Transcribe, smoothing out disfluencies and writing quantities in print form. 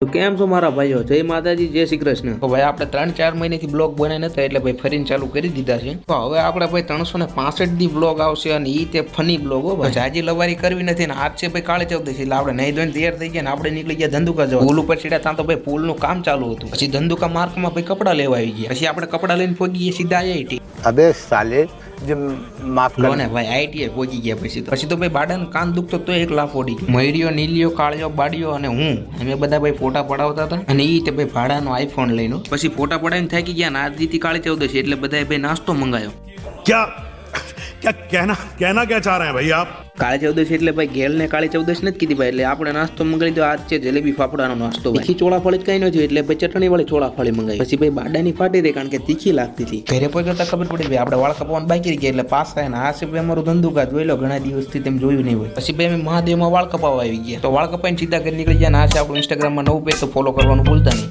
તો કેમ છો મારા ભાઈઓ? જય માતાજી, જય શ્રી કૃષ્ણ। તો ભાઈ આપણે 3-4 મહિનાથી બ્લોગ બનાવી નતા એટલે ભાઈ ફરીને ચાલુ કરી દીધા છે। તો હવે આપણે ભાઈ 365 દી બ્લોગ આવશે અને ઈ તે ફની બ્લોગ હો ભાઈ। જાજી લવારી કરવી નથી ને આજ છે ભાઈ કાળે ચૌદશ એટલે આપણે નહીં ધોઈને તૈયાર થઈ ગયા ને આપણે નીકળી ગયા ધંધુકા જવા। પુલ ઉપર સીડા ત્યાં તો ભાઈ પુલનું કામ ચાલુ હતું। પછી ધંધુકા માર્કમાં ભાઈ કપડા લેવા આવી ગયા। પછી આપણે કપડા લઈને પહોંચી ગયા સીધા આઈઆઈટી। अबे साले जो माफ लो ने भाई आईटीआई पहुंची ગયા પછી તો ભાઈ બાડાને કાન દુખતો તો એક લાફ ઓડી મયરિયો નીલિયો કાળિયો બાડિયો અને હું અમે બધા ભાઈ ફોટા પડાવતા હતા અને ઈ તે ભાઈ ભાડાનો આઈફોન લઈને પછી ફોટા પડાવીને થાકી ગયા ને આજ દીતી કાળી ચૌદશ એટલે બધાએ ભાઈ નાસ્તો મંગાયો। क्या क्या कहना क्या चाह रहे हैं भाई आप? કાળી ચૌદશ એટલે ભાઈ ગેલ ને કાળી ચૌદશ નથી કીધી ભાઈ એટલે આપણે નાસ્તો મંગાવી દો। આજ છે જલેબી ફાફડાનો નાસ્તો। તીખી ચોળાફળી જ કઈ નથી એટલે ભાઈ ચટણી વાળી ચોળાફળી મંગાવી। પછી ભાઈ બાડાની ફાટી રહી કારણ કે તીખી લાગતી હતી। ઘરે પહોંચતા ખબર પડી ભાઈ આપણે વાળ કપાવવાનું બાકી રહી ગયા એટલે પાસ થાય ને આ છે ભાઈ અમારું ધંધુકા જોઈ લો ઘણા દિવસથી તેમ જોયું નહીં હોય। પછી ભાઈ અમે મહાદેવમાં વાળ કપાવવા આવી ગયા તો વાળ કપાઈને સીધા ઘરે નીકળી ગયા ને આ છે આપણું ઇન્સ્ટાગ્રામમાં નવું પેજ તો ફોલો કરવાનું ભૂલતા નહીં।